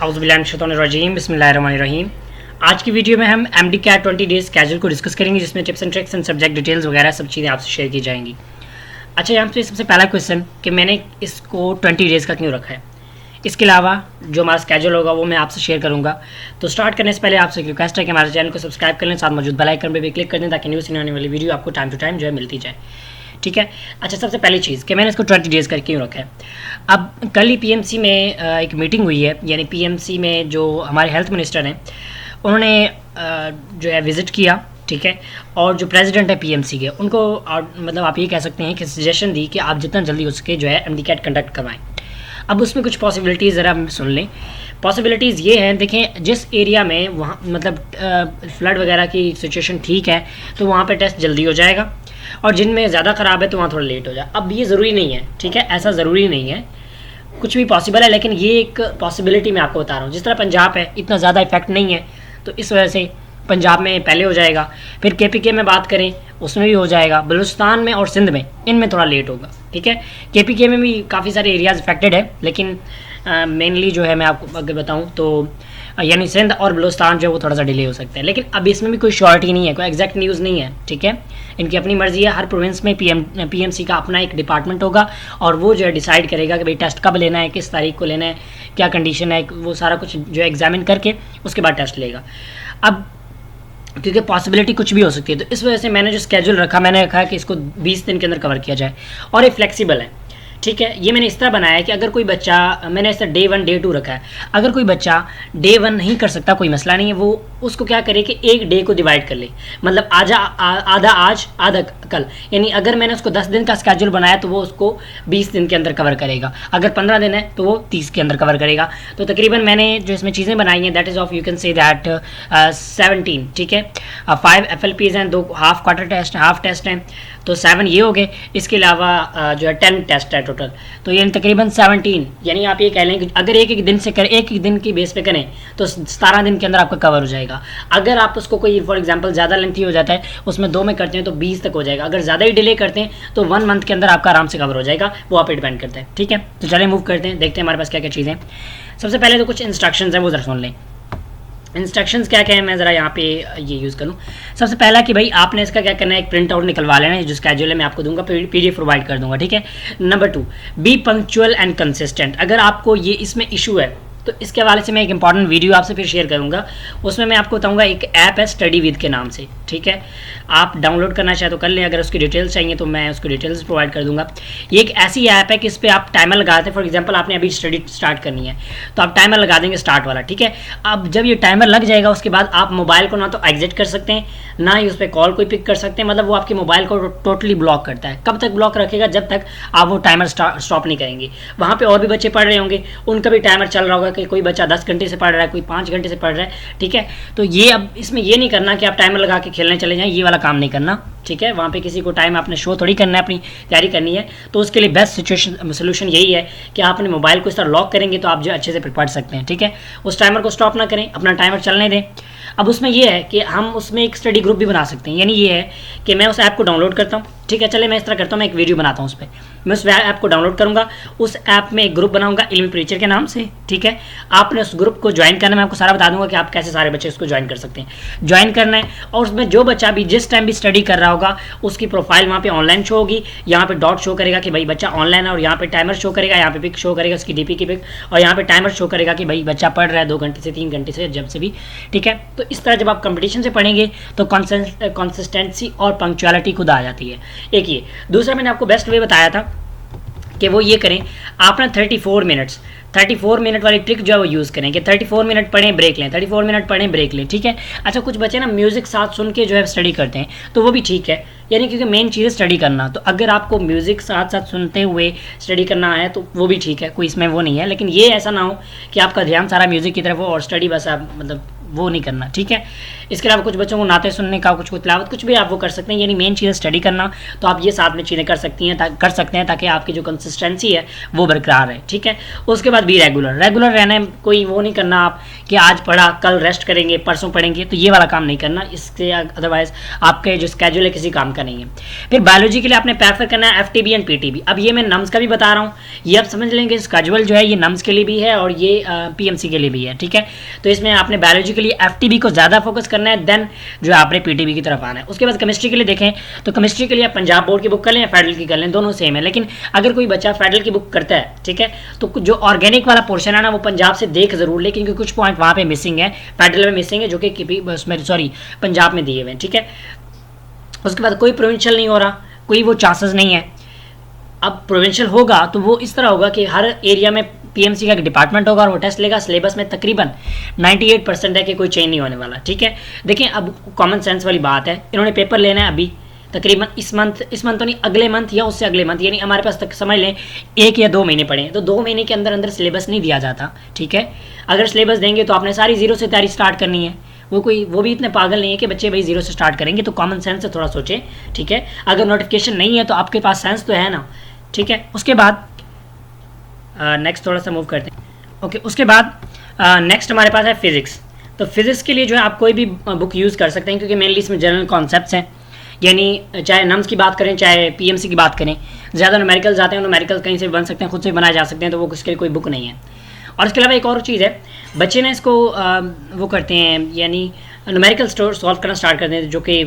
औज़ुबिल्लाहिमिनश्शैतानिर्रजीम बिस्मिल्लाहिर्रहमानिर्रहीम। आज की वीडियो में हम एमडी कैट 20 डेज़ कैजुअल को डिस्कस करेंगे, जिसमें tips and tricks and subject details वगैरह सब चीज़ें आपसे शेयर की जाएंगी। अच्छा, यहाँ पे सबसे पहला क्वेश्चन कि मैंने इसको 20 डेज़ का क्यों रखा है। इसके अलावा जो हमारा स्केड्यूल होगा वो मैं आपसे शेयर करूँगा। तो स्टार्ट करने से पहले आपसे एक रिक्वेस्ट है कि हमारे चैनल को सब्सक्राइब कर लें, साथ मौजूद बेल आइकन पर भी क्लिक कर दें ताकि न्यूज़ आने वाली वीडियो आपको टाइम टू टाइम जो है मिलती जाए। ठीक है। अच्छा, सबसे पहली चीज़ कि मैंने इसको 20 डेज़ करके क्यों रखा है। अब कल ही पीएमसी में एक मीटिंग हुई है, यानी पीएमसी में जो हमारे हेल्थ मिनिस्टर हैं उन्होंने जो है विज़िट किया। ठीक है। और जो प्रेसिडेंट है पीएमसी के, उनको मतलब आप ये कह सकते हैं कि सजेशन दी कि आप जितना जल्दी हो सके जो है एमडी कैट कंडक्ट करवाएं। अब उसमें कुछ पॉसिबिलिटीज़ ज़रा सुन लें। पॉसिबिलिटीज़ ये हैं, देखें जिस एरिया में वहाँ मतलब फ्लड वगैरह की सिचुएशन ठीक है तो वहाँ पे टेस्ट जल्दी हो जाएगा, और जिनमें ज़्यादा ख़राब है तो वहाँ थोड़ा लेट हो जाए। अब ये ज़रूरी नहीं है, ठीक है, ऐसा ज़रूरी नहीं है, कुछ भी पॉसिबल है, लेकिन ये एक पॉसिबिलिटी मैं आपको बता रहा हूँ। जिस तरह पंजाब है इतना ज़्यादा इफेक्ट नहीं है, तो इस वजह से पंजाब में पहले हो जाएगा। फिर केपीके में बात करें उसमें भी हो जाएगा, बलूचिस्तान में और सिंध में इनमें थोड़ा लेट होगा। ठीक है। केपीके में भी काफ़ी सारे एरियाज़ इफेक्टेड है, लेकिन मेनली जो है मैं आपको अगर बताऊँ तो यानी सिंध और बलूचिस्तान जो है वो थोड़ा सा डिले हो सकता है, लेकिन अब इसमें भी कोई श्योरिटी नहीं है, कोई एग्जैक्ट न्यूज़ नहीं है। ठीक है। इनकी अपनी मर्जी है, हर प्रोविंस में पीएमसी का अपना एक डिपार्टमेंट होगा और वो जो है डिसाइड करेगा कि भाई टेस्ट कब लेना है, किस तारीख को लेना है, क्या कंडीशन है, वो सारा कुछ जो है एग्जामिन करके उसके बाद टेस्ट लेगा। अब क्योंकि पॉसिबिलिटी कुछ भी हो सकती है, तो इस वजह से मैंने जो स्केड्यूल रखा, मैंने रखा है कि इसको 20 दिन के अंदर कवर किया जाए, और ये फ्लेक्सिबल है। ठीक है। ये मैंने इस तरह बनाया है कि अगर कोई बच्चा, मैंने ऐसा डे 1 डे 2 रखा है, अगर कोई बच्चा डे 1 नहीं कर सकता कोई मसला नहीं है, वो उसको क्या करे कि एक डे को डिवाइड कर ले, मतलब आधा आज आधा कल, यानी अगर मैंने उसको 10 दिन का स्केड्यूल बनाया तो वो उसको 20 दिन के अंदर कवर करेगा। अगर 15 दिन है तो वो 30 के अंदर कवर करेगा। तो तकरीबन मैंने जो इसमें चीज़ें बनाई हैं that is of you can say that 17। ठीक है। 5 FLPs हैं, 2 half quarter test, half test हैं, तो 7 ये हो गए। इसके अलावा जो है 10 टेस्ट है टोटल, तो ये तकरीबन 17, यानी आप ये कह लें कि अगर एक एक दिन से करें, एक एक दिन की बेस पे करें तो 17 दिन के अंदर आपका कवर हो जाएगा। अगर आप उसको कोई फॉर एग्जांपल ज़्यादा लेंथी हो जाता है, उसमें 2 में करते हैं तो 20 तक हो जाएगा। अगर ज़्यादा ही डिले करते हैं तो 1 मंथ के अंदर आपका आराम से कवर हो जाएगा, वो आप पे डिपेंड करता है। ठीक है। तो चलें मूव करते हैं, देखते हैं हमारे पास क्या क्या चीज़ें। सबसे पहले तो कुछ इंस्ट्रक्शंस हैं, वो ज़रा सुन लें। इंस्ट्रक्शंस क्या क्या है, मैं ज़रा यहाँ पे ये यूज़ करूँ। सबसे पहला कि भाई आपने इसका क्या करना है, एक प्रिंट आउट निकलवा लेना है, जो स्केड्यूल है मैं आपको दूंगा, PDF प्रोवाइड कर दूंगा। ठीक है। Number 2, B punctual and consistent. अगर आपको ये इसमें इशू है तो इसके हवाले से मैं एक इंपॉर्टेंट वीडियो आपसे फिर शेयर करूंगा, उसमें मैं आपको बताऊंगा। एक ऐप है स्टडी विद के नाम से, ठीक है, आप डाउनलोड करना चाहे तो कर लें, अगर उसकी डिटेल्स चाहिए तो मैं उसकी डिटेल्स प्रोवाइड कर दूंगा। ये एक ऐसी ऐप है कि इस पर आप टाइमर लगाते हैं। फॉर एग्जांपल आपने अभी स्टडी स्टार्ट करनी है तो आप टाइमर लगा देंगे स्टार्ट वाला। ठीक है। अब जब ये टाइमर लग जाएगा उसके बाद आप मोबाइल को ना तो एग्जिट कर सकते हैं, ना ही उस पर कॉल कोई पिक कर सकते हैं, मतलब वो आपके मोबाइल को टोटली ब्लॉक करता है। कब तक ब्लॉक रखेगा, जब तक आप वो टाइमर स्टॉप नहीं करेंगे। वहाँ पर और भी बच्चे पढ़ रहे होंगे, उनका भी टाइमर चल रहा होगा कि कोई बच्चा 10 घंटे से पढ़ रहा है, कोई 5 घंटे से पढ़ रहा है। ठीक है। तो ये अब इसमें ये नहीं करना कि आप टाइमर लगा के खेलने चले जाएं, ये वाला काम नहीं करना। ठीक है। वहाँ पे किसी को टाइम आपने शो थोड़ी करना है, अपनी तैयारी करनी है। तो उसके लिए बेस्ट सोल्यूशन यही है कि आप अपने मोबाइल को इस तरह लॉक करेंगे तो आप जो अच्छे से पढ़ सकते हैं। ठीक है। उस टाइमर को स्टॉप ना करें, अपना टाइमर चलने दें। अब उसमें यह है कि हम उसमें एक स्टडी ग्रुप भी बना सकते हैं, यानी ये है कि मैं उस ऐप को डाउनलोड करता हूँ। ठीक है। चले मैं इस तरह करता हूँ, मैं एक वीडियो बनाता हूँ उस पर, मैं उस ऐप को डाउनलोड करूँगा, उस ऐप में एक ग्रुप बनाऊँगा इल्मी प्रीचर के नाम से। ठीक है। आपने उस ग्रुप को ज्वाइन करना है, मैं आपको सारा बता दूंगा कि आप कैसे सारे बच्चे उसको ज्वाइन कर सकते हैं। ज्वाइन करना है और उसमें जो बच्चा भी जिस टाइम भी स्टडी कर रहा होगा उसकी प्रोफाइल वहाँ पे ऑनलाइन शो होगी। यहाँ पे डॉट शो करेगा कि भाई बच्चा ऑनलाइन है, और यहाँ पे टाइमर शो करेगा, यहाँ पे पिक शो करेगा उसकी DP की पिक, और यहाँ पे टाइमर शो करेगा कि भाई बच्चा पढ़ रहा है 2 घंटे से 3 घंटे से, जब से भी। ठीक है। तो इस तरह जब आप कंपटीशन से पढ़ेंगे तो कंसिस्टेंसी और पंक्चुअलिटी खुद आ जाती है। एक ये। दूसरा मैंने आपको बेस्ट वे बताया था कि वो ये करें, आप ना 34 मिनट वाली ट्रिक जो है वो यूज़ करें कि 34 मिनट पढ़ें ब्रेक लें, 34 मिनट पढ़ें ब्रेक लें। ठीक है। अच्छा, कुछ बच्चे ना म्यूज़िक साथ सुन के जो है स्टडी करते हैं, तो वो भी ठीक है, यानी क्योंकि मेन चीज़ है स्टडी करना। तो अगर आपको म्यूज़िक साथ साथ सुनते हुए स्टडी करना है तो वो भी ठीक है, कोई इसमें वो नहीं है, लेकिन ये ऐसा ना हो कि आपका ध्यान सारा म्यूज़िक की तरफ हो और स्टडी बस आप मतलब वो नहीं करना। ठीक है। इसके अलावा कुछ बच्चों को नाते सुनने का, कुछ को तिलावत, कुछ भी आप वो कर सकते हैं, यानी मेन चीज़ स्टडी करना। तो आप ये साथ में चीज़ें कर सकती हैं, कर सकते हैं, ताकि आपकी जो कंसिस्टेंसी है वो बरकरार है, ठीक है। उसके बाद भी रेगुलर रहना है, कोई वो नहीं करना आप कि आज पढ़ा कल रेस्ट करेंगे परसों पढ़ेंगे, तो ये वाला काम नहीं करना, इससे अदरवाइज आपके जो स्केड्यूल है किसी काम का नहीं है। फिर बायोलॉजी के लिए आपने प्रेफर करना है FTB एंड PTB। अब ये मैं नम्स का भी बता रहा हूँ, ये आप समझ लेंगे स्केड्यूल जो है ये नम्स के लिए भी है और ये PMC के लिए भी है, ठीक है। तो इसमें आपने बायोलॉजी के लिए FTB को ज़्यादा फोकस करना है, देन जो आपने PTB की तरफ आना है। उसके बाद केमिस्ट्री के लिए देखें तो केमिस्ट्री के लिए आप पंजाब बोर्ड की बुक कर लें या फेडरल की कर लें, दोनों सेम है। लेकिन अगर कोई बच्चा फेडरल की बुक करता है, ठीक है, तो जो ऑर्गेनिक वाला पोर्शन है ना वो पंजाब से देख जरूर ले, क्योंकि कुछ पॉइंट वहाँ पे मिसिंग है, फेडरल में मिसिंग है, जो कि उसमें पंजाब में दिए हुए हैं, ठीक है। उसके बाद कोई प्रोविंशियल नहीं हो रहा, कोई वो चांसेस नहीं है। अब प्रोविंशियल होगा तो वो इस तरह होगा कि हर एरिया में PMC का एक डिपार्टमेंट होगा और वो टेस्ट लेगा। सिलेबस में तकरीबन 98% है कि कोई चेंज नहीं होने वाला, ठीक है। देखिए अब कॉमन सेंस वाली बात है, इन्होंने पेपर लेना है अभी तकरीबन इस मंथ तो नहीं, अगले मंथ या उससे अगले मंथ, यानी हमारे पास तक समझ लें 1 या 2 महीने पड़े हैं, तो 2 महीने के अंदर अंदर सिलेबस नहीं दिया जाता, ठीक है। अगर सिलेबस देंगे तो आपने सारी जीरो से तैयारी स्टार्ट करनी है। वो भी इतने पागल नहीं है कि बच्चे भाई जीरो से स्टार्ट करेंगे, तो कॉमन सेंस से थोड़ा सोचें, ठीक है। अगर नोटिफिकेशन नहीं है तो आपके पास सेंस तो है ना, ठीक है। उसके बाद नेक्स्ट थोड़ा सा मूव करते हैं, ओके। उसके बाद नेक्स्ट हमारे पास है फिजिक्स। तो फिजिक्स के लिए जो है आप कोई भी बुक यूज़ कर सकते हैं, क्योंकि मेनली इसमें जनरल कॉन्सेप्ट्स हैं, यानी चाहे नम्स की बात करें चाहे PMC की बात करें, ज़्यादा न्यूमेरिकल्स आते हैं, न्यूमेरिकल्स कहीं से बन सकते हैं, खुद से बनाए जा सकते हैं, तो वो उसके लिए कोई बुक नहीं है। और इसके अलावा एक और चीज़ है, बच्चे ने इसको वो करते हैं, यानी न्यूमेरिकल सॉल्व करना स्टार्ट करते हैं, जो कि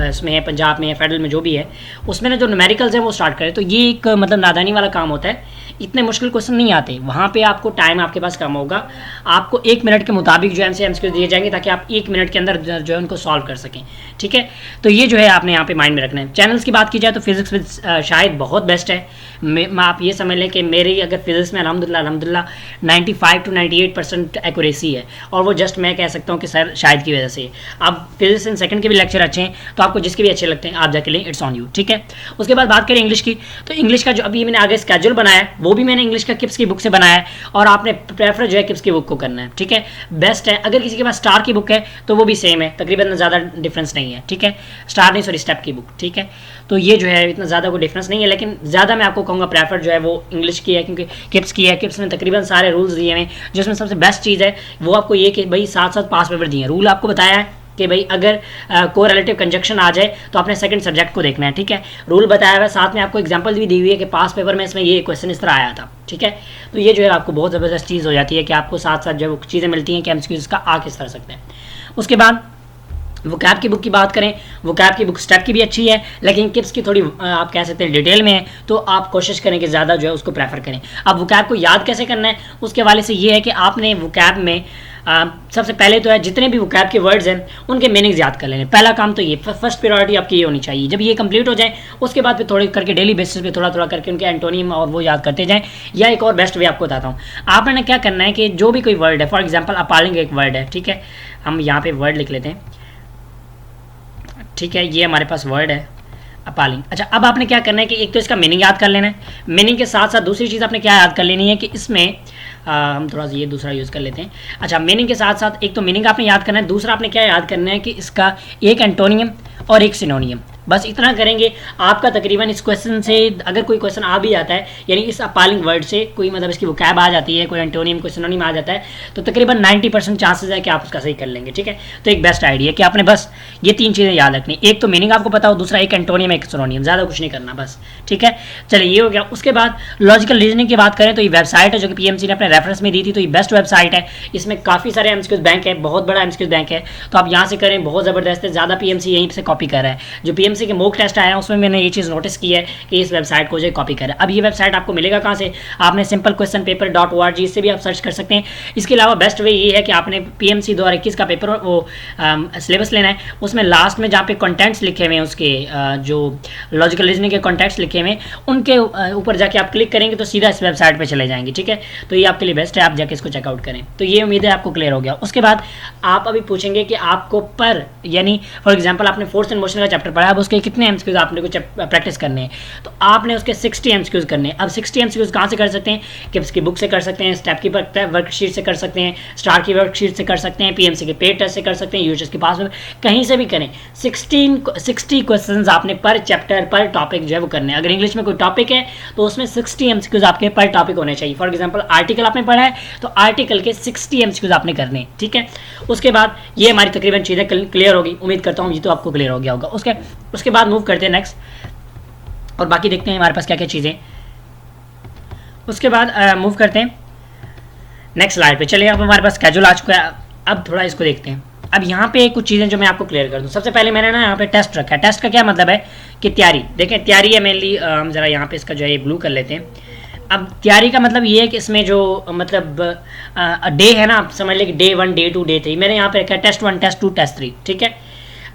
इसमें है पंजाब में है फेडरल में जो भी है, उसमें ना जो न्यूमेरिकल्स है वो स्टार्ट करें। तो ये एक मतलब नादानी वाला काम होता है, इतने मुश्किल क्वेश्चन नहीं आते, वहाँ पे आपको टाइम आपके पास कम होगा, आपको 1 मिनट के मुताबिक जो MCQ दिए जाएंगे, ताकि आप 1 मिनट के अंदर जो है उनको सॉल्व कर सकें, ठीक है। तो ये जो है आपने यहाँ पे माइंड में रखना है। चैनल्स की बात की जाए तो फिजिक्स में शायद बहुत बेस्ट है। आप ये समझ लें कि मेरी अगर फिजिक्स में अल्हम्दुलिल्लाह 95 to 98% एक्यूरेसी है, और वो जस्ट मैं कह सकता हूँ कि सर शायद की वजह से। अब फिजिक्स इन सेकंड के भी लेक्चर अच्छे हैं, तो आपको जिसके भी अच्छे लगते हैं आप जाके लें, इट्स ऑन यू, ठीक है। उसके बाद बात करें इंग्लिश की, तो इंग्लिश का जो अभी मैंने आगे स्केड्यूल बनाया है वो भी मैंने इंग्लिश का किप्स की बुक से बनाया है, और आपने प्रेफर जो है किप्स की बुक को करना है, ठीक है। बेस्ट है। अगर किसी के पास स्टार की बुक है तो वो भी सेम है, तकरीबन ज़्यादा डिफरेंस नहीं है, ठीक है। स्टार नहीं, सॉरी, स्टेप की बुक, ठीक है। तो ये जो है इतना ज़्यादा कोई डिफरेंस नहीं है, लेकिन ज़्यादा मैं आपको कहूँगा प्रेफर जो है वो इंग्लिश की है, क्योंकि किप्स की है। किप्स में तकरीबन सारे रूल्स दिए हैं, जिसमें सबसे बेस्ट चीज़ है वो आपको ये कि भाई साथ साथ पास पेपर दिए हैं। रूल आपको बताया है कि भाई अगर कोरिलेटिव कंजक्शन आ जाए तो आपने सेकंड सब्जेक्ट को देखना है, ठीक है। रूल बताया हुआ है, साथ में आपको एग्जांपल भी दी हुई है कि पास पेपर में इसमें ये क्वेश्चन इस तरह आया था, ठीक है। तो ये जो है आपको बहुत ज़बरदस्त चीज़ हो जाती है कि आपको साथ साथ जो चीज़ें मिलती हैं कि MCQs का आ किस तरह सकते हैं। उसके बाद वोकैब की बुक की बात करें, वोकैब की बुक स्टेप की भी अच्छी है, लेकिन किप्स की थोड़ी आप कह सकते हैं डिटेल में है, तो आप कोशिश करें कि ज़्यादा जो है उसको प्रेफर करें। अब वोकैब को याद कैसे करना है उसके हवाले से ये है कि आपने वोकैब में सबसे पहले तो है जितने भी वोकैब के वर्ड्स हैं उनके मीनिंग्स याद कर लेने। पहला काम तो ये, फर्स्ट प्रायोरिटी आपकी ये होनी चाहिए। जब ये कंप्लीट हो जाए उसके बाद फिर थोड़े करके डेली बेसिस पे थोड़ा थोड़ा करके उनके एंटोनिम और वो याद करते जाएं। या एक और बेस्ट वे आपको बताता हूँ, आपने क्या करना है कि जो भी कोई वर्ड है, फॉर एग्जाम्पल अपालिंग एक वर्ड है, ठीक है, हम यहाँ पे वर्ड लिख लेते हैं, ठीक है, ये हमारे पास वर्ड है अपालिंग। अच्छा, अब आपने क्या करना है कि एक तो इसका मीनिंग याद कर लेना है, मीनिंग के साथ साथ दूसरी चीज़ आपने क्या याद कर लेनी है कि इसमें हम थोड़ा सा ये दूसरा यूज़ कर लेते हैं। अच्छा, मीनिंग के साथ साथ एक तो मीनिंग आपने याद करना है, दूसरा आपने क्या याद करना है कि इसका एक एंटोनियम और एक सिनोनियम, बस इतना करेंगे आपका तकरीबन इस क्वेश्चन से अगर कोई क्वेश्चन आ भी जाता है, यानी इस अपालिंग वर्ड से कोई मतलब इसकी वोकैब आ जाती है, कोई एंटोनियम कोई सिनोनिम आ जाता है, तो तकरीबन 90% चांसेस है कि आप उसका सही कर लेंगे, ठीक है। तो एक बेस्ट आइडिया कि आपने बस ये 3 चीज़ें याद रखनी, एक तो मीनिंग आपको पता हो, दूसरा एक एंटोनियम एक सिनोनियम, ज़्यादा कुछ नहीं करना बस, ठीक है। चलिए ये हो गया। उसके बाद लॉजिकल रीजनिंग की बात करें तो ये वेबसाइट है जो कि PMC ने अपने रेफरेंस में दी थी, तो ये बेस्ट वेबसाइट है। इसमें काफ़ी सारे MCQs बैंक है, बहुत बड़ा MCQs बैंक है, तो आप यहाँ से करें, बहुत ज़बरदस्त है। ज़्यादा PMC यहीं से कॉपी कर रहा है। जो PMC के मॉक टेस्ट आया उसमें मैंने ये चीज़ नोटिस की है कि इस वेबसाइट को जो कॉपी करें। अब ये वेबसाइट आपको मिलेगा कहाँ से, आपने सिंपल क्वेश्चन पेपर .org इससे भी आप सर्च कर सकते हैं। इसके अलावा बेस्ट वे ये है कि आपने PMC 2021 का पेपर वो सिलेबस लेना है, उसमें लास्ट में जहाँ पे कंटेंट्स लिखे हुए हैं उसके जो लॉजिकल रीजनिंग के कंटेंट्स लिखे हुए हैं उनके ऊपर जाके आप क्लिक करेंगे तो सीधा इस वेबसाइट पर चले जाएंगे, ठीक है। तो ये आपके लिए बेस्ट है, आप जाके इसको चेकआउट करें। तो ये उम्मीद है आपको क्लियर हो गया। उसके बाद आप अभी पूछेंगे कि आपको पर यानी फॉर एग्जाम्पल आपने फोर्स एंड मोशन का चैप्टर पढ़ा, अब उसके कितने एमसीक्यूज आपने कुछ प्रैक्टिस करने हैं, तो आपने उसके 60 एमसीक्यूज करने हैं। अब 60 एमसीक्यूज कहाँ से कर सकते हैं, किप्स की बुक से कर सकते हैं, स्टेप की वर्कशीट से कर सकते हैं, स्टार की वर्कशीट से कर सकते हैं, पीएमसी के पेड टेस्ट से कर सकते हैं, यूएचएस के पास कहीं से भी करें। 60 क्वेश्चन आपने पर चैप्टर पर टॉपिक जो है वो करने हैं। अगर इंग्लिश में कोई टॉपिक है तो उसमें 60 एमसीक्यूज आपके पर टॉपिक होने चाहिए। फॉर एग्जाम्पल आर्टिकल आपने पढ़ा है तो आर्टिकल के 60 एमसीक्यूज आपने करने हैं, ठीक है। उसके बाद ये हमारी तकरीबन चीज़ें क्लियर होगी, उम्मीद करता हूँ ये तो आपको क्लियर हो गया होगा। उसके बाद मूव करते हैं नेक्स्ट, और बाकी देखते हैं हमारे पास क्या क्या चीज़ें। उसके बाद मूव करते हैं नेक्स्ट स्लाइड पे। चलिए, अब हमारे पास स्केड्यूल आ चुका है, अब थोड़ा इसको देखते हैं। अब यहाँ पे कुछ चीज़ें जो मैं आपको क्लियर कर दूँ। सबसे पहले मैंने ना यहाँ पे टेस्ट रखा है। टेस्ट का क्या मतलब है कि तैयारी, देखें तैयारी है मेनली। हम ज़रा यहाँ पे इसका जो है ये ब्लू कर लेते हैं। अब तैयारी का मतलब ये है कि इसमें जो मतलब डे है ना, आप समझ लें कि डे 1, डे 2, डे 3। मैंने यहाँ पे रखा है टेस्ट 1, टेस्ट 2, टेस्ट 3, ठीक है।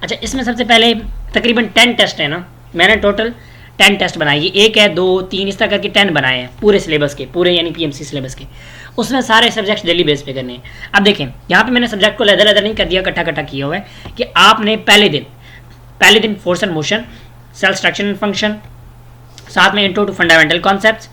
अच्छा, इसमें सबसे पहले तकरीबन 10 टेस्ट है ना, मैंने टोटल 10 टेस्ट बनाए। ये 1 है 2 3 इस तरह करके 10 बनाए हैं पूरे सिलेबस के, पूरे यानी पीएमसी सिलेबस के। उसमें सारे सब्जेक्ट डेली बेस पे करने हैं। अब देखें यहाँ पे मैंने सब्जेक्ट को लदर नहीं कर दिया, इकट्ठा किया हुआ है कि आपने पहले दिन force and motion, cell structure and function, साथ में intro to fundamental concepts,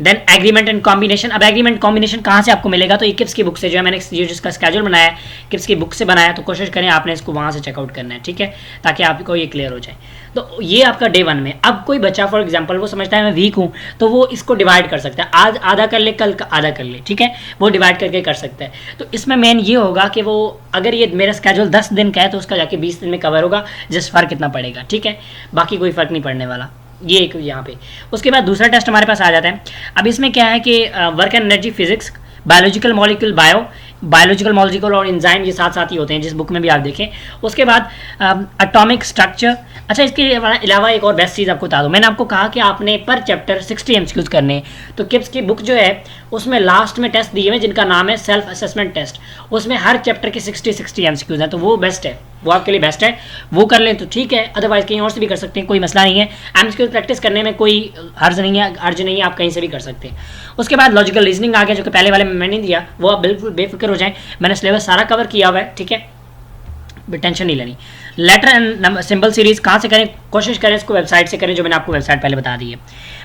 then agreement and combination. अब एग्रीमेंट कॉम्बिनेशन कहाँ से आपको मिलेगा, तो ये किप्स की बुक से जो है मैंने ये जिसका स्केड्यूल बनाया है किप्स की बुक से बनाया, तो कोशिश करें आपने इसको वहाँ से चेकआउट करना है, ठीक है, ताकि आपको ये क्लियर हो जाए। तो ये आपका डे 1 में। अब कोई बच्चा फॉर एग्जांपल वो समझता है मैं वीक हूँ, तो वो इसको डिवाइड कर सकता है, आज आधा कर ले कल आधा कर ले, ठीक है, वो डिवाइड करके कर सकता है। तो इसमें मेन ये होगा कि वो अगर ये मेरा स्केड्यूल 10 दिन का है तो उसका जाके 20 दिन में कवर होगा, जिस फर्क इतना पड़ेगा, ठीक है, बाकी कोई फर्क नहीं पड़ने वाला। ये एक यहाँ पे। उसके बाद दूसरा टेस्ट हमारे पास आ जाता है। अब इसमें क्या है कि work and energy physics, biological molecule biological molecule और एंजाइम ये साथ ही होते हैं, जिस बुक में भी आप देखें। उसके बाद एटॉमिक स्ट्रक्चर। अच्छा, इसके अलावा एक और बेस्ट चीज़ आपको बता दूँ, मैंने आपको कहा कि आपने पर चैप्टर 60 एमसीक्यूज करने हैं। तो किप्स की बुक जो है उसमें लास्ट में टेस्ट दिए हुए जिनका नाम है सेल्फ असेसमेंट टेस्ट, उसमें हर चैप्टर के 60 एमसीक्यूज हैं, तो वो बेस्ट है, वो आपके लिए बेस्ट है। वो कर लें तो ठीक है, अदरवाइज कहीं और से भी कर सकते हैं, कोई मसला नहीं है। एमसीक्यूज प्रैक्टिस करने में कोई हर्ज नहीं है, आप कहीं से भी कर सकते हैं। उसके बाद लॉजिकल रीजनिंग आ गया, जो कि पहले वाले में मैंने दिया, वो आप बिल्कुल बेफिक्र हो जाएं, मैंने सिलेबस सारा कवर किया हुआ है, ठीक है, टेंशन नहीं लेनी। लेटर एंड सिंबल सीरीज कहाँ से करें, कोशिश करें इसको वेबसाइट से करें, जो मैंने आपको वेबसाइट पहले बता दी है।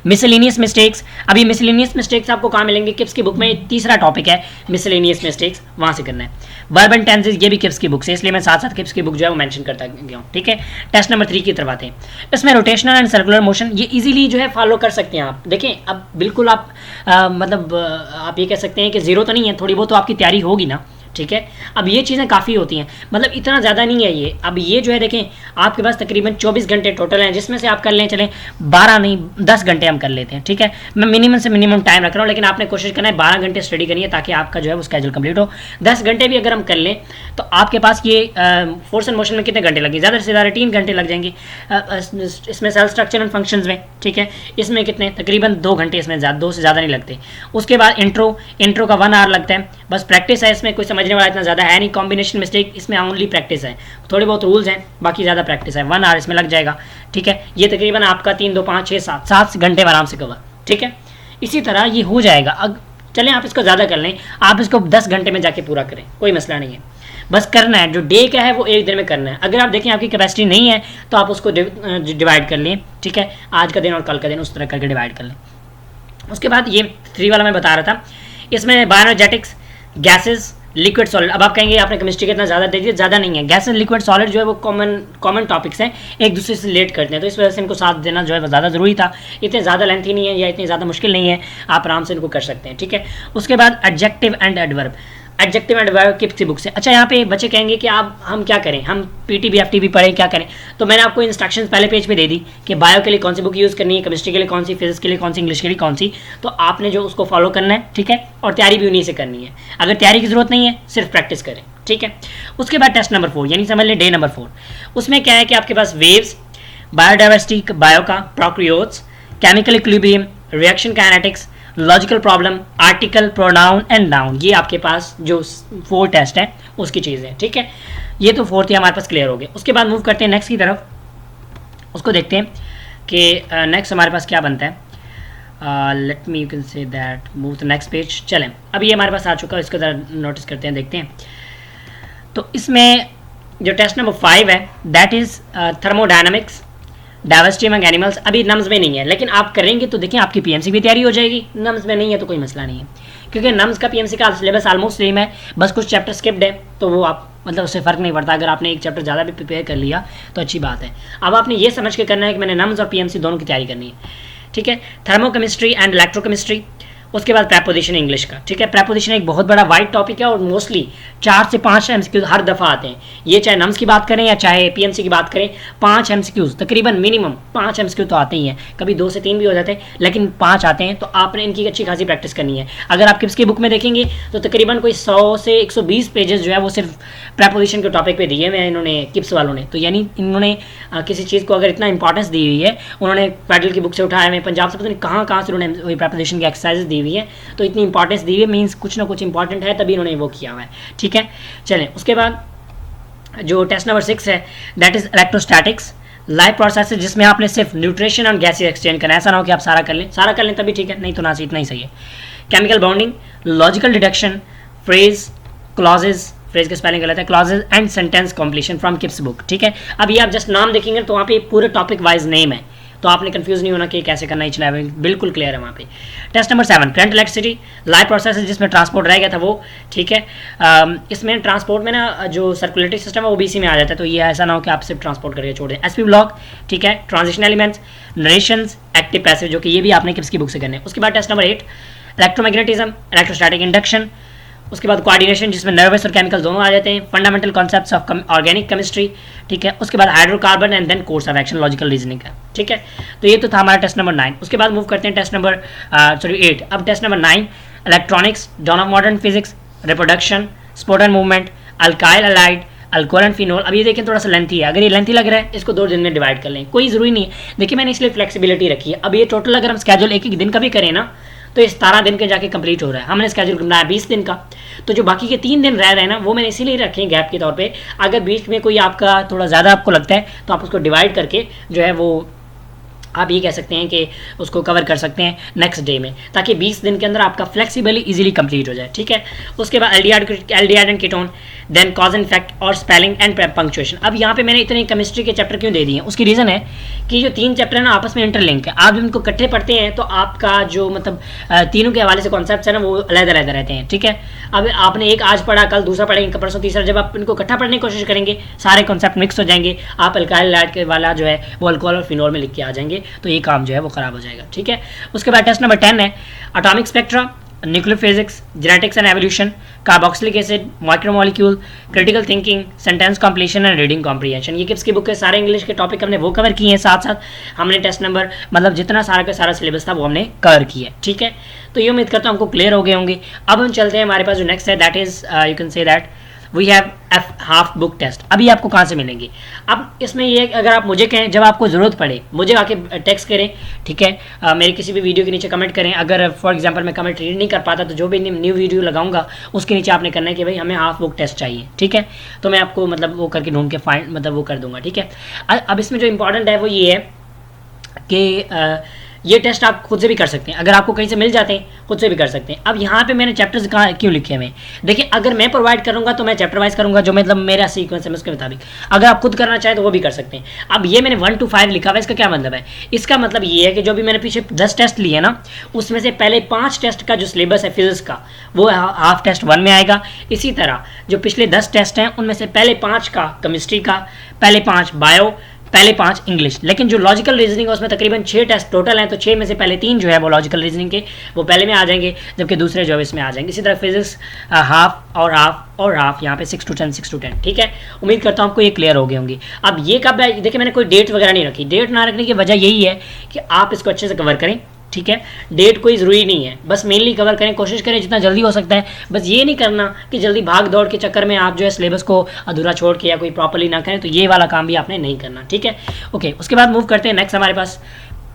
मिसलेनियस मिस्टेक्स, अभी मिसलेनियस मिस्टेक्स आपको कहाँ मिलेंगे, किप्स की बुक में तीसरा टॉपिक है मिसलेनियस मिस्टेक्स, वहाँ से करना है। वर्ब एंड टेंसेस, ये भी किप्स की बुक से, इसलिए मैं साथ किप्स की बुक जो है वो मेंशन करता गया हूँ, ठीक है। टेस्ट नंबर 3 की तरफ आते हैं। इसमें रोटेशनल एंड सर्कुलर मोशन, ये इजीली जो है फॉलो कर सकते हैं आप। देखें, अब बिल्कुल आप आप ये कह सकते हैं कि जीरो तो नहीं है, थोड़ी बहुत तो आपकी तैयारी होगी ना, ठीक है। अब ये चीज़ें काफ़ी होती हैं, मतलब इतना ज़्यादा नहीं है ये। अब ये जो है देखें, आपके पास तकरीबन 24 घंटे टोटल हैं, जिसमें से आप कर लें, चलें 12 नहीं 10 घंटे हम कर लेते हैं, ठीक है। मैं मिनिमम से मिनिमम टाइम रख रहा हूँ, लेकिन आपने कोशिश करना है 12 घंटे स्टडी करनी है, ताकि आपका जो है वो स्केड्यूल कंप्लीट हो। 10 घंटे भी अगर हम कर लें तो आपके पास ये फोर्स एंड मोशन में कितने घंटे लगेंगे, ज़्यादा से ज़्यादा 3 घंटे लग जाएंगे। इसमें सेल स्ट्रक्चर एंड फंक्शंस में, ठीक है, इसमें कितने तकरीबन 2 घंटे, इसमें 2 से ज़्यादा नहीं लगते। उसके बाद इंट्रो का 1 आवर लगता है, बस प्रैक्टिस है, इसमें कोई समझने वाला इतना ज़्यादा है नहीं। कॉम्बिनेशन मिस्टेक, इसमें ओनली प्रैक्टिस है, थोड़े बहुत रूल्स हैं, बाकी ज़्यादा प्रैक्टिस है। 1 आवर इसमें लग जाएगा, ठीक है। ये तकरीबन आपका 3 2 5 6 7 घंटे में आराम से कवर, ठीक है। इसी तरह ये हो जाएगा। अब चलें आप इसको ज़्यादा कर लें, आप इसको 10 घंटे में जाके पूरा करें, कोई मसला नहीं है, बस करना है। जो डे का है वो 1 दिन में करना है। अगर आप देखें आपकी कैपेसिटी नहीं है तो आप उसको डिवाइड कर लें, ठीक है, आज का दिन और कल का दिन उस तरह करके डिवाइड कर लें। उसके बाद ये 3 वाला मैं बता रहा था, इसमें बायोएनर्जेटिक्स, गैसेस, लिक्विड सॉलिड। अब आप कहेंगे आपने केमिस्ट्री का इतना ज़्यादा दे दिया, ज़्यादा नहीं है। गैस एंड लिक्विड सॉलिड जो है वो कॉमन टॉपिक्स हैं, एक दूसरे से रिलेट करते हैं, तो इस वजह से इनको साथ देना जो है वो ज़्यादा ज़रूरी था। इतने ज़्यादा लेंथी नहीं है या इतनी ज़्यादा मुश्किल नहीं है, आप आराम से इनको कर सकते हैं, ठीक है। उसके बाद adjective and adverb, adjective and verb Kips की बुक से। अच्छा, यहाँ पे बच्चे कहेंगे कि आप हम क्या करें, हम पीटीबी एफटीबी पढ़ें, क्या करें। तो मैंने आपको इंस्ट्रक्शंस पहले पेज पे दे दी कि बायो के लिए कौन सी बुक यूज़ करनी है, केमिस्ट्री के लिए कौन सी, फिजिक्स के लिए कौन सी, इंग्लिश के लिए कौन सी। तो आपने जो उसको फॉलो करना है, ठीक है, और तैयारी भी उन्हीं से करनी है। अगर तैयारी की जरूरत नहीं है, सिर्फ प्रैक्टिस करें, ठीक है। उसके बाद टेस्ट नंबर 4 यानी समझ लें डे नंबर 4। उसमें क्या है कि आपके पास वेव्स, बायोडाइवर्सिटी बायो का, prokaryotes, chemical equilibrium, reaction kinetics, logical problem, article, pronoun and noun, ये आपके पास जो 4 टेस्ट है उसकी चीज़ें, ठीक है। ये तो 4 हमारे पास क्लियर हो गए। उसके बाद मूव करते हैं नेक्स्ट की तरफ, उसको देखते हैं कि नेक्स्ट हमारे पास क्या बनता है। Let me you can say that move to next page. चलें, अब ये हमारे पास आ चुका है, इसको ज़रा नोटिस करते हैं, देखते हैं। तो इसमें जो टेस्ट नंबर 5 है that is thermodynamics, diversity among animals अभी नम्स में नहीं है, लेकिन आप करेंगे तो देखिए आपकी पीएमसी की तैयारी हो जाएगी। नम्स में नहीं है तो कोई मसला नहीं है, क्योंकि नम्स का पीएमसी का सिलेबस ऑलमोस्ट सेम है, बस कुछ चैप्टर स्किप्ड है, तो वो आप मतलब उससे फ़र्क नहीं पड़ता। अगर आपने एक चैप्टर ज़्यादा भी प्रिपेयर कर लिया तो अच्छी बात है। अब आपने ये समझ के करना है कि मैंने नम्स और पीएमसी दोनों की तैयारी करनी है, ठीक है। थर्मोकेमिस्ट्री एंड इलेक्ट्रोकेमिस्ट्री, उसके बाद प्रेपोजिशन इंग्लिश का, ठीक है। प्रेपोजिशन एक बहुत बड़ा वाइड टॉपिक है और मोस्टली 4 से 5 एमसीक्यूज हर दफ़ा आते हैं। ये चाहे नम्स की बात करें या चाहे पीएमसी की बात करें, 5 एमसीक्यूज तकरीबन मिनिमम 5 एमसीक्यू तो आते ही हैं, कभी 2 से 3 भी हो जाते हैं, लेकिन 5 आते हैं। तो आपने इनकी अच्छी खासी प्रैक्टिस करनी है। अगर आप किप्स की बुक में देखेंगे तो तकरीबन कोई 100 से 120 पेजेस जो है वो सिर्फ प्रेपोजिशन के टॉपिक पे दिए हुए हैं इन्होंने किप्स वालों ने। तो यानी इन्होंने किसी चीज़ को अगर इतना इंपॉर्टेंस दी हुई है, उन्होंने फेडरल की बुक से उठाए हुए, पंजाब से पता नहीं कहाँ से उन्होंने वही प्रेपोजिशन की एक्सरसाइज दी हुई है। तो इतनी इंपॉर्टेंस दी हुई है, मीन्स कुछ ना कुछ इंपॉर्टेंट है, तभी उन्होंने वो किया हुआ है, ठीक है। चलें, उसके बाद जो टेस्ट नंबर 6 है that is electrostatics live process, जिसमें आपने सिर्फ न्यूट्रिशन और गैसेस एक्सचेंज करना है। ऐसा ना हो कि आप सारा कर लें तभी ठीक है, नहीं तो ना इतना ही सही है। Chemical bonding, logical deduction, phrase, clauses, phrase का स्पेलिंग गलत है, clauses and sentence completion from Kips book, ठीक है। अब ये आप जस्ट नाम देखेंगे तो वहाँ पे पूरे टॉपिक वाइज नेम है, तो आपने कंफ्यूज नहीं होना कि कैसे करना है, बिल्कुल क्लियर है वहाँ पे। Test number 7 current electricity live process, जिसमें ट्रांसपोर्ट रह गया था वो, ठीक है। इसमें ट्रांसपोर्ट में ना जो सर्कुलेटरी सिस्टम है वो बीसी में आ जाता है, तो ये ऐसा ना हो कि आप सिर्फ ट्रांसपोर्ट करके छोड़ दें। एसपी ब्लॉक, ठीक है। Transition elements, narrations, active passive, जो कि ये भी आपने किप्स की बुक से करने हैं। उसके बाद test number 8 electromagnetism, electrostatic induction, उसके बाद कोऑर्डिनेशन, जिसमें नर्वस और केमिकल दोनों आ जाते हैं। Fundamental concepts of organic chemistry, ठीक है। उसके बाद hydrocarbon and then course of action, logical reasoning का, ठीक है। तो ये तो था हमारा टेस्ट नंबर 9। उसके बाद मूव करते हैं टेस्ट नंबर 8। अब test number 9 electronics, dawn of modern physics, reproduction, sport and movement, alkyl halide, alcohol and phenol. अब ये देखें थोड़ा सा लेंथी है, अगर ये लेंथी लग रहा है इसको 2 दिन में डिवाइड कर लें, कोई ज़रूरी नहीं है। देखिए मैंने इसलिए फ्लेक्सिबिलिटी रखी है। अब ये टोटल अगर हम स्केड्यूल एक दिन का भी करें ना तो ये 17 दिन के जाके कंप्लीट हो रहा है। हमने स्केड्यूल बनाया 20 दिन का, तो जो बाकी के 3 दिन रह रहे हैं ना वो मैंने इसीलिए रखे हैं गैप के तौर पे। अगर बीच में कोई आपका थोड़ा ज़्यादा आपको लगता है तो आप उसको डिवाइड करके जो है वो आप ये कह सकते हैं कि उसको कवर कर सकते हैं नेक्स्ट डे में, ताकि 20 दिन के अंदर आपका फ्लेक्सिबली इजीली कंप्लीट हो जाए, ठीक है। उसके बाद aldehyde and ketone, then cause and effect और स्पेलिंग एंड पंक्चुएशन। अब यहाँ पे मैंने इतने केमिस्ट्री के चैप्टर क्यों दे दिए हैं, उसकी रीज़न है कि जो 3 चैप्टर है ना आपस में इंटरलिंक है। आप जब इनको इकट्ठे पढ़ते हैं तो आपका जो मतलब तीनों के हवाले से कॉन्सेप्ट है ना वो अलग अलग रहते हैं, ठीक है। अब आपने एक आज पढ़ा, कल दूसरा पढ़ेंगे, परसों तीसरा, जब आप इनको इकट्ठा पढ़ने की कोशिश करेंगे सारे कॉन्सेप्ट मिक्स हो जाएंगे, आप अल्काइल अलाइड के वाला जो है वो अल्कोहल और फिनोल में लिख के आ जाएंगे, तो ये काम जो है वो खराब हो जाएगा, ठीक है। उसके बाद टेस्ट नंबर 10 है atomic spectra, nuclear physics, genetics and evolution, carboxylic acid, micromolecule, critical thinking, sentence completion and reading comprehension. ये किप्स की बुक के सारे इंग्लिश के टॉपिक हमने वो कवर किए हैं, साथ साथ हमने टेस्ट नंबर मतलब जितना सारा का सारा सिलेबस था वो हमने कवर किया है, ठीक है। तो ये उम्मीद करता हूँ हमको क्लियर हो गए होंगे। अब हम चलते हैं हमारे पास जो नेक्स्ट है that is you can say that we have half book test. अभी आपको कहाँ से मिलेंगे? अब इसमें ये अगर आप मुझे कहें, जब आपको ज़रूरत पड़े मुझे आके टेक्स्ट करें, ठीक है। मेरे किसी भी वीडियो के नीचे कमेंट करें। अगर फॉर एग्जांपल मैं कमेंट रीड नहीं कर पाता तो जो भी न्यू वीडियो लगाऊंगा उसके नीचे आपने करना है कि भाई हमें हाफ बुक टेस्ट चाहिए, ठीक है। तो मैं आपको मतलब वो करके ढूंढ के फाइंड मतलब वो कर दूंगा, ठीक है। अब इसमें जो इंपॉर्टेंट है वो ये है कि ये टेस्ट आप खुद से भी कर सकते हैं, अगर आपको कहीं से मिल जाते हैं खुद से भी कर सकते हैं। अब यहाँ पे मैंने चैप्टर्स कहाँ क्यों लिखे हुए हैं, देखिए अगर मैं प्रोवाइड करूँगा तो मैं चैप्टर वाइज करूँगा, जो मतलब मेरा सीक्वेंस है उसके मुताबिक। अगर आप खुद करना चाहें तो वो भी कर सकते हैं। अब ये मैंने 1 to 5 लिखा हुआ है, इसका क्या मतलब है? इसका मतलब ये है कि जो भी मैंने पीछे 10 टेस्ट लिए ना उसमें से पहले 5 टेस्ट का जो सिलेबस है फिजिक्स का वो हाफ टेस्ट 1 में आएगा। इसी तरह जो पिछले 10 टेस्ट हैं उनमें से पहले 5 का केमिस्ट्री का, पहले 5 बायो, पहले 5 इंग्लिश। लेकिन जो लॉजिकल रीजनिंग है उसमें तकरीबन 6 टेस्ट टोटल हैं, तो 6 में से पहले 3 जो है वो लॉजिकल रीजनिंग के वो पहले में आ जाएंगे, जबकि दूसरे जो इसमें आ जाएंगे। इसी तरह फिजिक्स हाफ और हाफ और हाफ, यहाँ पे 6 to 10, ठीक है। उम्मीद करता हूँ आपको ये क्लियर हो गए होंगे। अब ये कब है, देखिए मैंने कोई डेट वगैरह नहीं रखी। डेट ना रखने की वजह यही है कि आप इसको अच्छे से कवर करें, ठीक है। डेट कोई ज़रूरी नहीं है, बस मेनली कवर करें, कोशिश करें जितना जल्दी हो सकता है। बस ये नहीं करना कि जल्दी भाग दौड़ के चक्कर में आप जो है सिलेबस को अधूरा छोड़ के या कोई प्रॉपर्ली ना करें, तो ये वाला काम भी आपने नहीं करना, ठीक है। ओके, उसके बाद मूव करते हैं नेक्स्ट हमारे पास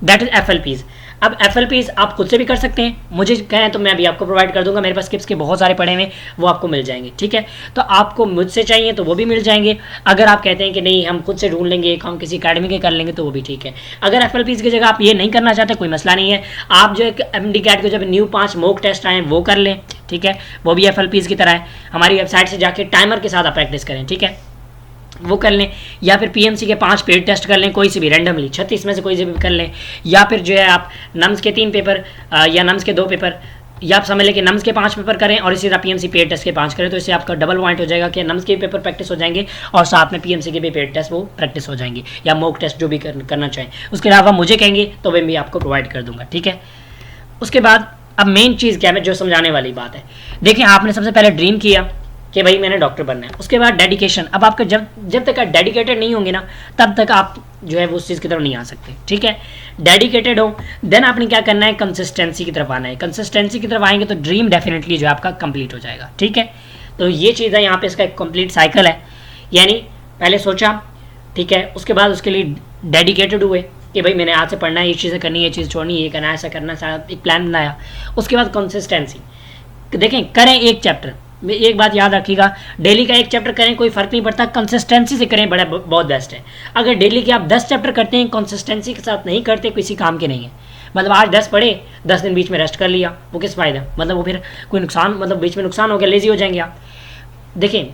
दैट इज FLPs। अब FLPs आप खुद से भी कर सकते हैं, मुझे कहें तो मैं भी आपको प्रोवाइड कर दूंगा। मेरे पास किप्स के बहुत सारे पड़े हुए वो आपको मिल जाएंगे, ठीक है। तो आपको मुझसे चाहिए तो वो भी मिल जाएंगे। अगर आप कहते हैं कि नहीं हम खुद से ढूंढ लेंगे, हम किसी अकेडमी के कर लेंगे, तो वो भी ठीक है। अगर FLPs की जगह आप ये नहीं करना चाहते कोई मसला नहीं है, आप जो एक MD-CAT के जब न्यू 5 मॉक टेस्ट आए वो कर लें, ठीक है। वो भी FLPs की तरह है, हमारी वेबसाइट से जाके टाइमर के साथ आप प्रैक्टिस करें, ठीक है। वो कर लें, या फिर पीएमसी के 5 पेड टेस्ट कर लें, कोई से भी रैंडमली 36 में से कोई से भी कर लें, या फिर जो है आप नम्स के 3 पेपर या नम्स के 2 पेपर, या आप समझ लें कि नम्स के 5 पेपर करें और इसी तरह पीएमसी पेड टेस्ट के 5 करें, तो इससे आपका डबल पॉइंट हो जाएगा कि नम्स के पेपर प्रैक्टिस हो जाएंगे और साथ में पीएमसी के भी पेड टेस्ट वो प्रैक्टिस हो जाएंगे, या मॉक टेस्ट जो भी करना चाहें। उसके अलावा मुझे कहेंगे तो मैं भी आपको प्रोवाइड कर दूंगा, ठीक है। उसके बाद अब मेन चीज़ क्या है जो समझाने वाली बात है, देखिए आपने सबसे पहले ड्रीम किया कि भाई मैंने डॉक्टर बनना है, उसके बाद डेडिकेशन। अब आपका जब तक आप डेडिकेटेड नहीं होंगे ना, तब तक आप जो है वो उस चीज़ की तरफ नहीं आ सकते, ठीक है। डेडिकेटेड हो, देन आपने क्या करना है, कंसिस्टेंसी की तरफ आना है। कंसिस्टेंसी की तरफ आएंगे तो ड्रीम डेफिनेटली जो है आपका कंप्लीट हो जाएगा, ठीक है। तो ये चीज़ है यहाँ पे, इसका एक कंप्लीट साइकिल है, यानी पहले सोचा, ठीक है, उसके बाद उसके लिए डेडिकेटेड हुए कि भाई मैंने आज से पढ़ना है, ये चीज़ें करनी है, ये चीज़ छोड़नी है, ये करना है, ऐसा करना है, एक प्लान बनाया। उसके बाद कंसिस्टेंसी, देखें करें एक चैप्टर, एक बात याद रखिएगा, डेली का एक चैप्टर करें कोई फ़र्क नहीं पड़ता, कंसिस्टेंसी से करें, बड़ा बहुत बेस्ट है। अगर डेली के आप 10 चैप्टर करते हैं, कंसिस्टेंसी के साथ नहीं करते, किसी काम के नहीं है। मतलब आज 10 पढ़े, 10 दिन बीच में रेस्ट कर लिया, वो किस फ़ायदा, मतलब वो फिर कोई नुकसान, मतलब बीच में नुकसान हो गया, लेजी हो जाएंगे आप। देखें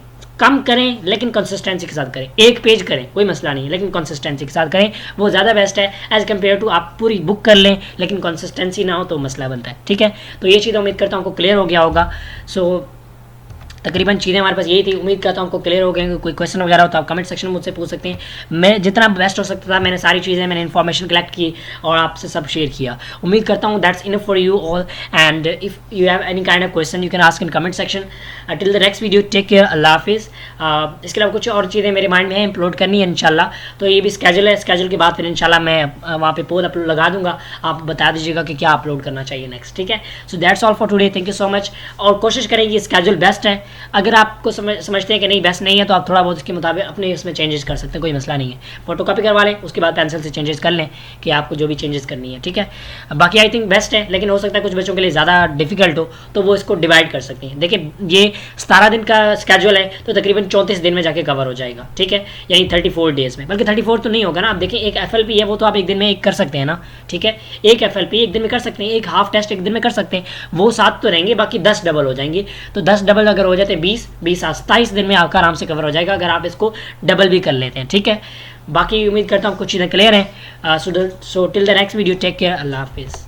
कम करें लेकिन कंसिस्टेंसी के साथ करें, एक पेज करें कोई मसला नहीं है, लेकिन कंसिस्टेंसी के साथ करें, वो ज़्यादा बेस्ट है एज़ कम्पेयर टू आप पूरी बुक कर लें लेकिन कंसिस्टेंसी ना हो तो मसला बनता है, ठीक है। तो ये चीज़ उम्मीद करता हूँ आपको क्लियर हो गया होगा। सो तकरीबन चीज़ें हमारे पास यही थी, उम्मीद करता हूँ आपको क्लियर हो गए। कोई क्वेश्चन वगैरह हो तो आप कमेंट सेक्शन में मुझसे पूछ सकते हैं। मैं जितना बेस्ट हो सकता था मैंने सारी चीज़ें, मैंने इन्फॉर्मेशन कलेक्ट की और आपसे सब शेयर किया। उम्मीद करता हूँ that's enough for you all, and if you have any kind of question you can ask in comment section. Till the next video, take care, अल्लाह हाफिज़। इसके अलावा कुछ और चीज़ें मेरे माइंड में है अपलोड करनी है इंशाल्लाह, तो ये भी स्केजूल है, स्केजूल के बाद फिर इंशाल्लाह मैं वहाँ पे पोल अपलोड लगा दूंगा, आप बता दीजिएगा कि क्या अपलोड करना चाहिए नेक्स्ट, ठीक है। So that's all for today, thank you so much. और कोशिश करेंगे स्केजूल बेस्ट है, अगर आपको समझते हैं कि नहीं बेस्ट नहीं है तो आप थोड़ा बहुत उसके मुताबिक अपने इसमें चेंजेस कर सकते हैं, कोई मसला नहीं है। फोटोकॉपी करवा लें, उसके बाद पेंसिल से चेंजेस कर लें कि आपको जो भी चेंजेस करनी है, ठीक है। बाकी आई थिंक बेस्ट है, लेकिन हो सकता है कुछ बच्चों के लिए ज़्यादा डिफिकल्ट हो तो वो इसको डिवाइड कर सकते हैं। देखिए ये 17 दिन का स्केजूल है तो तकरीबन 34 दिन में जाके कवर हो जाएगा, ठीक है, यानी 34 डेज़ में, बल्कि 34 तो नहीं होगा ना। आप देखिए एक FLP है वो तो आप एक दिन में एक कर सकते हैं ना, ठीक है, एक FLP एक दिन में कर सकते हैं, एक हाफ टेस्ट एक दिन में कर सकते हैं, वो 7 तो रहेंगे, बाकी 10 डबल हो जाएंगे। तो 10 डबल अगर हो जाते हैं 20 27 दिन में आपका आराम से कवर हो जाएगा अगर आप इसको डबल भी कर लेते हैं, ठीक है। बाकी उम्मीद करता हूँ कुछ चीज़ें क्लियर हैं। So till the next video, take care, अल्लाह हाफिज़।